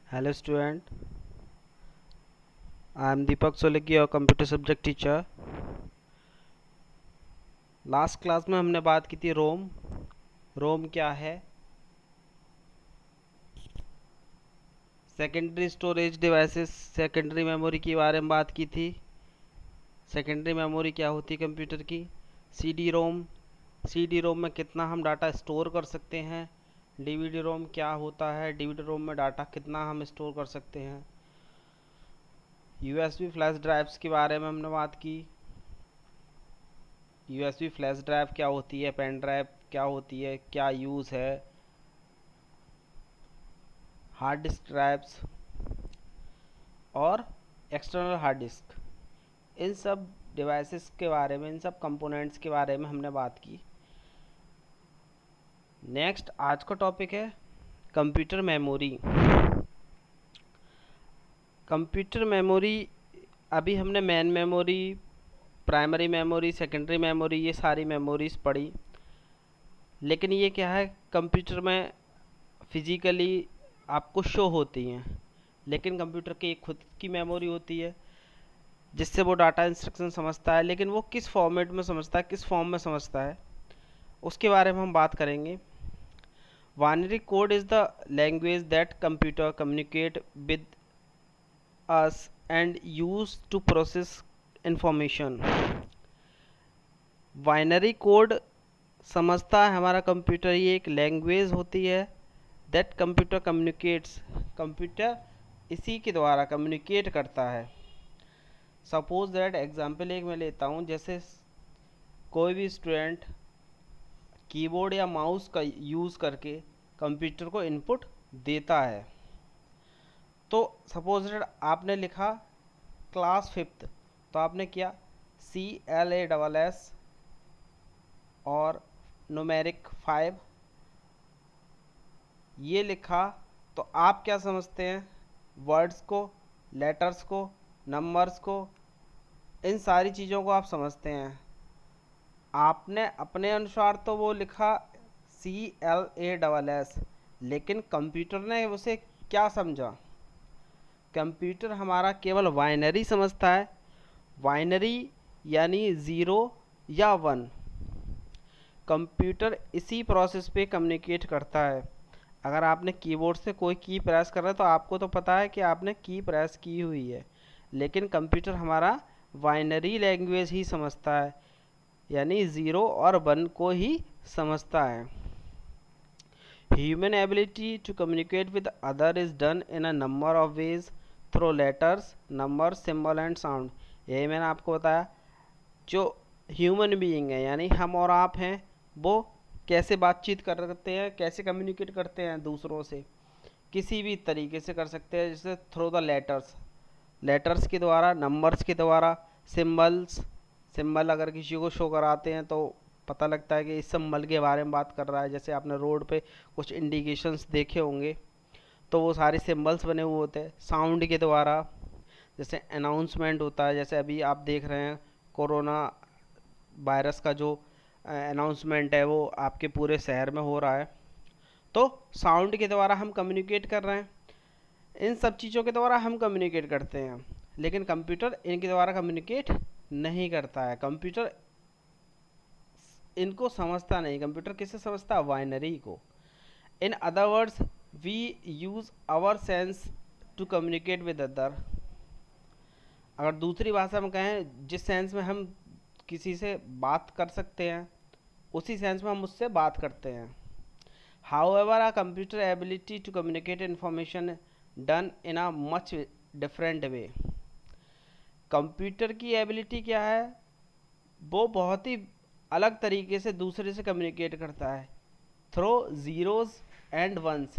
Hello student, I am Deepak Solanki, your computer subject teacher. Last class में हमने बात की थी रोम क्या है, secondary storage devices, secondary memory के बारे में बात की थी। सेकेंडरी मेमोरी क्या होती है कंप्यूटर की, सीडी रोम में कितना हम डाटा स्टोर कर सकते हैं, डीवीडी रोम क्या होता है, डीवीडी रोम में डाटा कितना हम स्टोर कर सकते हैं, यूएसबी फ्लैश ड्राइव्स के बारे में हमने बात की। यूएसबी फ्लैश ड्राइव क्या होती है, पेन ड्राइव क्या होती है, क्या यूज़ है, हार्ड डिस्क ड्राइव्स और एक्सटर्नल हार्ड डिस्क, इन सब डिवाइसेस के बारे में, इन सब कंपोनेंट्स के बारे में हमने बात की। नेक्स्ट आज का टॉपिक है कंप्यूटर मेमोरी। कंप्यूटर मेमोरी अभी हमने main memory, primary memory, secondary memory, ये सारी मेमोरीज पढ़ी। लेकिन ये क्या है, कंप्यूटर में फिजिकली आपको शो होती हैं, लेकिन कंप्यूटर की एक खुद की मेमोरी होती है जिससे वो डाटा इंस्ट्रक्शन समझता है। लेकिन वो किस फॉर्मेट में समझता है, किस फॉर्म में समझता है, उसके बारे में हम बात करेंगे। Binary code is the language that computer communicate with us and use to process information. Binary code समझता है हमारा कंप्यूटर, ये एक लैंग्वेज होती है दैट कंप्यूटर कम्युनिकेट्स, कंप्यूटर इसी के द्वारा कम्युनिकेट करता है। सपोज दैट एग्जाम्पल एक मैं लेता हूँ, जैसे कोई भी स्टूडेंट कीबोर्ड या माउस का यूज़ करके कंप्यूटर को इनपुट देता है। तो सपोज दैट आपने लिखा क्लास 5th, तो आपने किया CLASS और न्यूमेरिक 5 ये लिखा, तो आप क्या समझते हैं, वर्ड्स को, लेटर्स को, नंबर्स को, इन सारी चीज़ों को आप समझते हैं। आपने अपने अनुसार तो वो लिखा CLASS, लेकिन कंप्यूटर ने उसे क्या समझा, कंप्यूटर हमारा केवल बाइनरी समझता है। बाइनरी यानी 0 या 1। कंप्यूटर इसी प्रोसेस पे कम्युनिकेट करता है। अगर आपने कीबोर्ड से कोई की प्रेस कर रहा है तो आपको तो पता है कि आपने की प्रेस की हुई है, लेकिन कंप्यूटर हमारा बाइनरी लैंग्वेज ही समझता है, यानी 0 और 1 को ही समझता है। Human ability to communicate with other is done in a number of ways through letters, number, symbol and sound. यही मैंने आपको बताया, जो ह्यूमन बीइंग है यानी हम और आप हैं, वो कैसे बातचीत करते हैं, कैसे कम्युनिकेट करते हैं दूसरों से, किसी भी तरीके से कर सकते हैं, जैसे थ्रू द लेटर्स, लेटर्स के द्वारा, नंबर्स के द्वारा, सिंबल्स, सिंबल अगर किसी को शो कराते हैं तो पता लगता है कि इस सिंबल के बारे में बात कर रहा है। जैसे आपने रोड पे कुछ इंडिकेशंस देखे होंगे तो वो सारे सिंबल्स बने हुए होते हैं। साउंड के द्वारा, जैसे अनाउंसमेंट होता है, जैसे अभी आप देख रहे हैं कोरोना वायरस का जो अनाउंसमेंट है वो आपके पूरे शहर में हो रहा है, तो साउंड के द्वारा हम कम्युनिकेट कर रहे हैं। इन सब चीज़ों के द्वारा हम कम्युनिकेट करते हैं, लेकिन कंप्यूटर इनके द्वारा कम्युनिकेट नहीं करता है। कंप्यूटर इनको समझता नहीं। कंप्यूटर किसे समझता है, बाइनरी को। In other words we use our sense to communicate with other. अगर दूसरी भाषा में कहें, जिस सेंस में हम किसी से बात कर सकते हैं उसी सेंस में हम उससे बात करते हैं। However a computer ability to communicate information done in a much different way. Computer की एबिलिटी क्या है, वो बहुत ही अलग तरीके से दूसरे से कम्युनिकेट करता है थ्रो ज़ीरोज़ एंड वंस,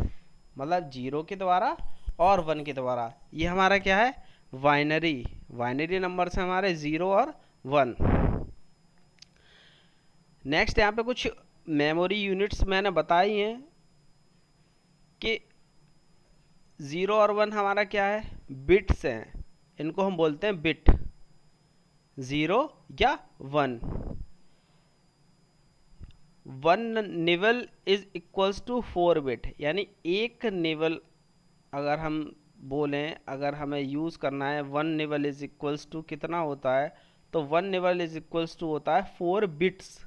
मतलब जीरो के द्वारा और 1 के द्वारा। ये हमारा क्या है, बाइनरी, बाइनरी नंबर से हमारे 0 और 1। नेक्स्ट यहाँ पे कुछ मेमोरी यूनिट्स मैंने बताई हैं कि 0 और 1 हमारा क्या है, बिट्स हैं, इनको हम बोलते हैं बिट, 0 या 1। 1 निवल इज इक्वल्स टू 4 बिट, यानी एक निवल अगर हम बोलें, अगर हमें यूज़ करना है 1 निबल इज इक्वल्स टू कितना होता है, तो 1 निबल इज इक्वल्स टू होता है 4 बिट्स।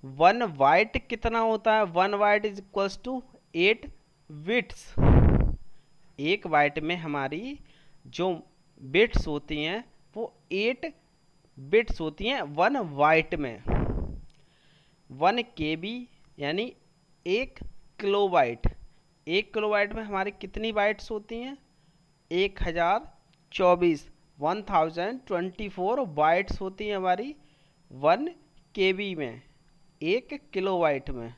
1 वाइट कितना होता है, 1 byte is equals to 8 bits. एक बाइट में हमारी जो बिट्स होती हैं वो 8 बिट्स होती हैं 1 बाइट में। 1 KB यानी 1 किलोबाइट। 1 किलोबाइट में हमारी कितनी बाइट्स होती हैं, 1024 1024 बाइट्स होती हैं हमारी 1 KB में, 1 किलोबाइट में।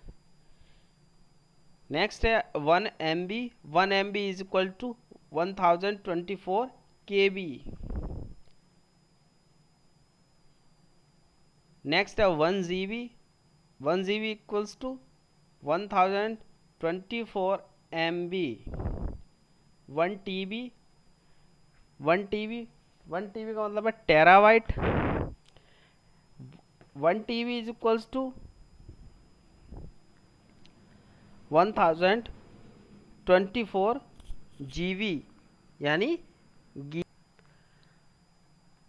नेक्स्ट है 1 MB। 1 MB is equal to 1024 KB। Next है 1 GB। 1 GB equals to 1024 MB। 1 TB। 1 TB का मतलब है terabyte. 1 TB is equals to 1024 GB यानी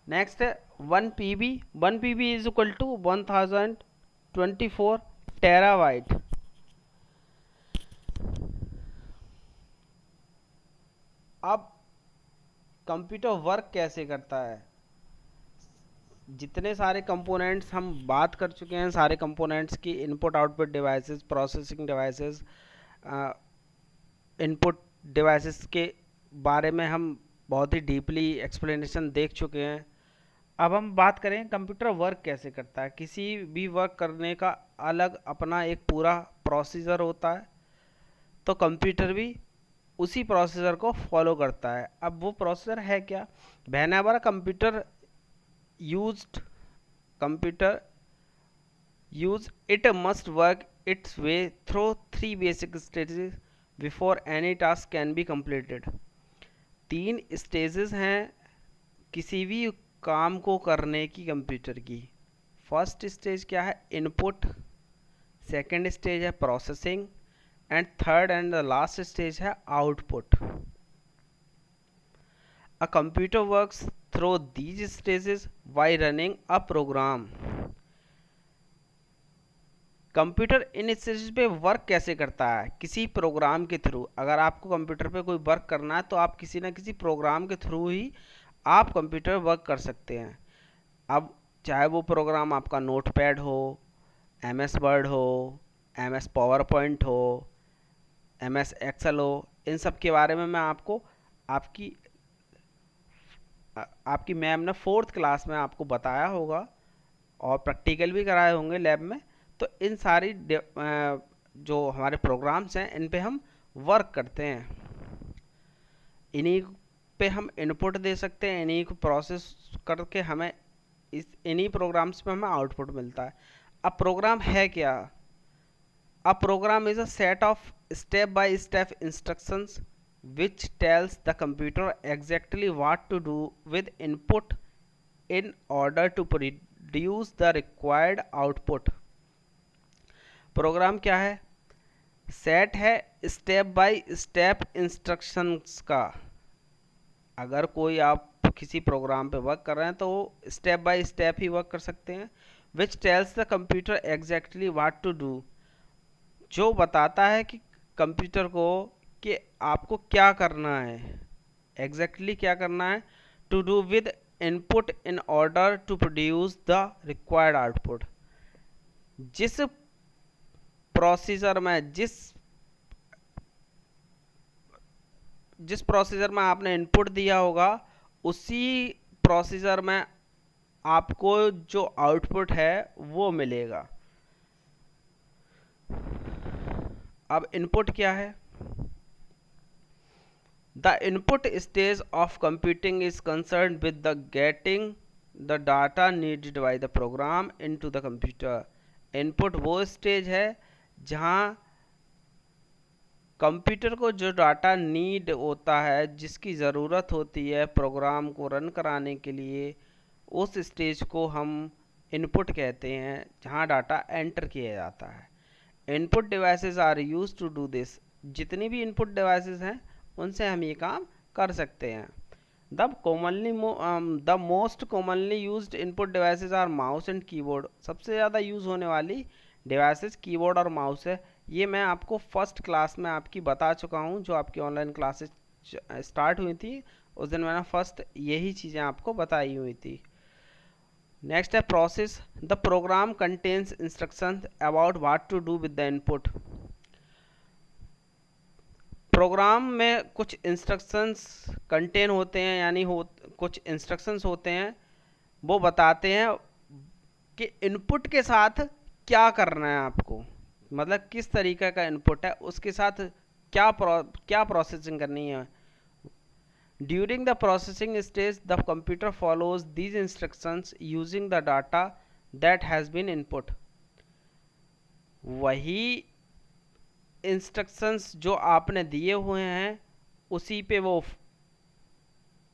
नेक्स्ट है 1 PB। 1 PB is equal to 1024 terabyte. अब कंप्यूटर वर्क कैसे करता है, जितने सारे कंपोनेंट्स हम बात कर चुके हैं, सारे कंपोनेंट्स की input output devices, processing devices, input devices के बारे में हम बहुत ही डीपली एक्सप्लेनेशन देख चुके हैं। अब हम बात करें कंप्यूटर वर्क कैसे करता है। किसी भी वर्क करने का अलग अपना एक पूरा प्रोसीजर होता है, तो कंप्यूटर भी उसी प्रोसीजर को फॉलो करता है। अब वो प्रोसीजर है क्या, whenever computer use it must work it's way through 3 basic stages before any task can be completed. 3 stages हैं किसी भी काम को करने की कंप्यूटर की। फर्स्ट स्टेज क्या है, इनपुट। सेकंड स्टेज है processing and third and the last stage है output. A computer works through these stages while running a program. Computer इन स्टेज पे वर्क कैसे करता है, किसी प्रोग्राम के थ्रू। अगर आपको कंप्यूटर पे कोई वर्क करना है तो आप किसी ना किसी प्रोग्राम के थ्रू ही आप कंप्यूटर वर्क कर सकते हैं। अब चाहे वो प्रोग्राम आपका नोटपैड हो, MS वर्ड हो, MS पावर पॉइंट हो, MS एक्सेल हो, इन सब के बारे में मैं आपको आपकी मैम ने 4th क्लास में आपको बताया होगा और प्रैक्टिकल भी कराए होंगे लैब में। तो इन सारी जो हमारे प्रोग्राम्स हैं इन पे हम वर्क करते हैं, इन्हीं पे हम इनपुट दे सकते हैं, इन्हीं को प्रोसेस करके हमें इन्हीं प्रोग्राम्स पे हमें आउटपुट मिलता है। अब प्रोग्राम है क्या, a program is a set of step by step instructions which tells the computer exactly what to do with input in order to produce the required output। Program क्या है, set है step by step instructions का। अगर कोई आप किसी programme पे work कर रहे हैं तो वो स्टेप बाय स्टेप ही वर्क कर सकते हैं। Which tells the computer exactly what to do, जो बताता है कि कंप्यूटर को कि आपको क्या करना है, एग्जैक्टली क्या करना है, to do with input in order to produce the required output. जिस प्रोसीजर में जिस प्रोसीजर में आपने इनपुट दिया होगा उसी प्रोसीजर में आपको जो आउटपुट है वो मिलेगा। अब इनपुट क्या है, the input stage of computing is concern with the getting the data needed by the programme into the computer. Input वो स्टेज है जहां कंप्यूटर को जो डाटा नीड होता है, जिसकी ज़रूरत होती है प्रोग्राम को रन कराने के लिए, उस स्टेज को हम इनपुट कहते हैं, जहां डाटा एंटर किया जाता है। Input devices are used to do this. जितनी भी इनपुट डिवाइसेस हैं उनसे हम ये काम कर सकते हैं। The most commonly used input devices are mouse and keyboard. सबसे ज़्यादा यूज़ होने वाली डिवाइसेस कीबोर्ड और माउस है। ये मैं आपको फर्स्ट क्लास में आपकी बता चुका हूँ, जो आपकी ऑनलाइन क्लासेस स्टार्ट हुई थी उस दिन मैंने फर्स्ट यही चीज़ें आपको बताई हुई थी। नेक्स्ट है process. The program contains instructions about what to do with the input. प्रोग्राम में कुछ इंस्ट्रक्शंस कंटेन होते हैं, यानी कुछ इंस्ट्रक्शंस होते हैं, वो बताते हैं कि इनपुट के साथ क्या करना है आपको, मतलब किस तरीके का इनपुट है उसके साथ क्या प्रोसेसिंग करनी है। During the processing stage the computer follows these instructions using the data that has been input. वही इंस्ट्रक्शंस जो आपने दिए हुए हैं उसी पे वो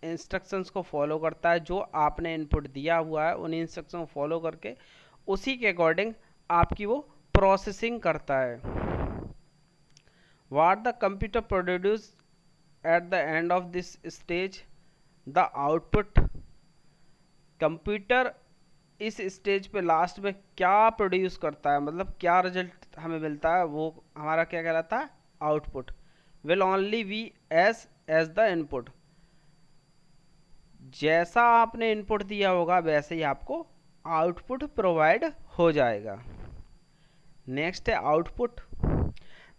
इंस्ट्रक्शंस को फॉलो करता है। जो आपने इनपुट दिया हुआ है उन इंस्ट्रक्शन को फॉलो करके उसी के अकॉर्डिंग आपकी वो प्रोसेसिंग करता है। What the computer produce at the end of this stage the output. Computer इस स्टेज पे लास्ट में क्या प्रोड्यूस करता है, मतलब क्या रिजल्ट हमें मिलता है, वो हमारा क्या कहलाता है, output. Will only be as the input. जैसा आपने इनपुट दिया होगा वैसे ही आपको आउटपुट प्रोवाइड हो जाएगा। नेक्स्ट है output.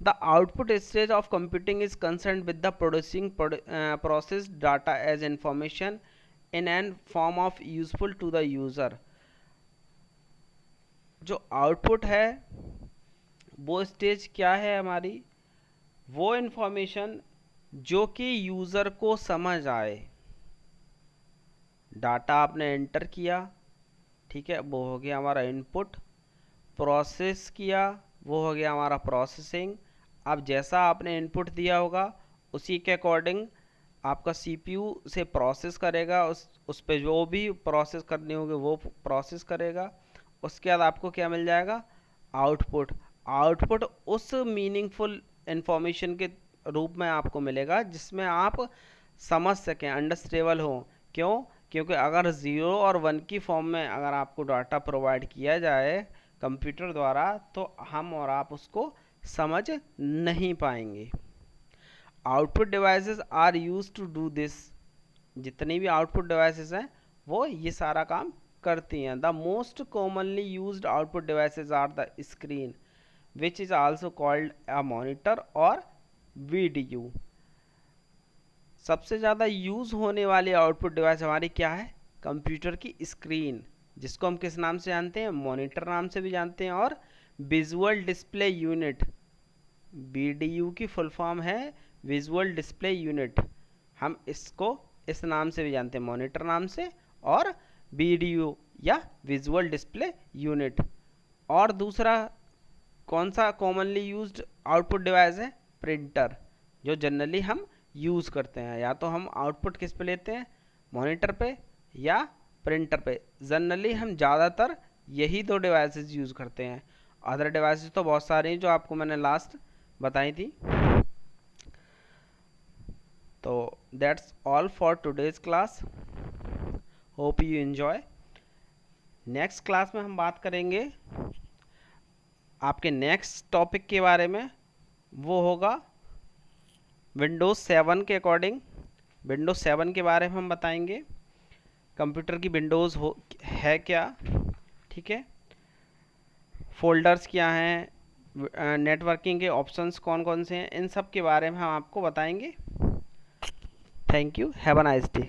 The output stage of computing is concern with the producing process data as information in an form of useful to the user. जो आउटपुट है वो स्टेज क्या है हमारी, वो इंफॉर्मेशन जो कि यूज़र को समझ आए। डाटा आपने एंटर किया, ठीक है, वो हो गया हमारा इनपुट। प्रोसेस किया, वो हो गया हमारा प्रोसेसिंग। अब जैसा आपने इनपुट दिया होगा उसी के अकॉर्डिंग आपका सीपीयू से प्रोसेस करेगा, उस पे जो भी प्रोसेस करनी होगी वो प्रोसेस करेगा। उसके बाद आपको क्या मिल जाएगा, आउटपुट। आउटपुट उस मीनिंगफुल इंफॉर्मेशन के रूप में आपको मिलेगा जिसमें आप समझ सकें, अंडरस्टेबल हो। क्यों? क्योंकि अगर 0 और 1 की फॉर्म में अगर आपको डाटा प्रोवाइड किया जाए कंप्यूटर द्वारा तो हम और आप उसको समझ नहीं पाएंगे। Output devices are used to do this. जितनी भी आउटपुट डिवाइसेस हैं वो ये सारा काम करती हैं। The most commonly used output devices are the screen which is also called a monitor और वीडीयू। सबसे ज़्यादा यूज़ होने वाली आउटपुट डिवाइस हमारी क्या है, कंप्यूटर की स्क्रीन, जिसको हम किस नाम से जानते हैं, मॉनिटर नाम से भी जानते हैं, और विजुअल डिस्प्ले यूनिट, वीडीयू की फुल फॉर्म है विजुअल डिस्प्ले यूनिट। हम इसको इस नाम से भी जानते हैं, मॉनिटर नाम से और वीडीयू या विजुअल डिस्प्ले यूनिट। और दूसरा कौन सा कॉमनली यूज्ड आउटपुट डिवाइस है, प्रिंटर, जो जनरली हम यूज़ करते हैं। या तो हम आउटपुट किस पे लेते हैं, मॉनिटर पे या प्रिंटर पे। जनरली हम ज़्यादातर यही दो डिवाइसेस यूज़ करते हैं। अदर डिवाइसेस तो बहुत सारे हैं जो आपको मैंने लास्ट बताई थी। तो that's all for today's class, hope you enjoy. Next class में हम बात करेंगे आपके नेक्स्ट टॉपिक के बारे में, वो होगा विंडोज़ 7 के अकॉर्डिंग। विंडोज़ 7 के बारे में हम बताएंगे, कंप्यूटर की विंडोज़ है क्या, ठीक है, फोल्डर्स क्या हैं, नेटवर्किंग के ऑप्शंस कौन कौन से हैं, इन सब के बारे में हम आपको बताएंगे। Thank you, have a nice day.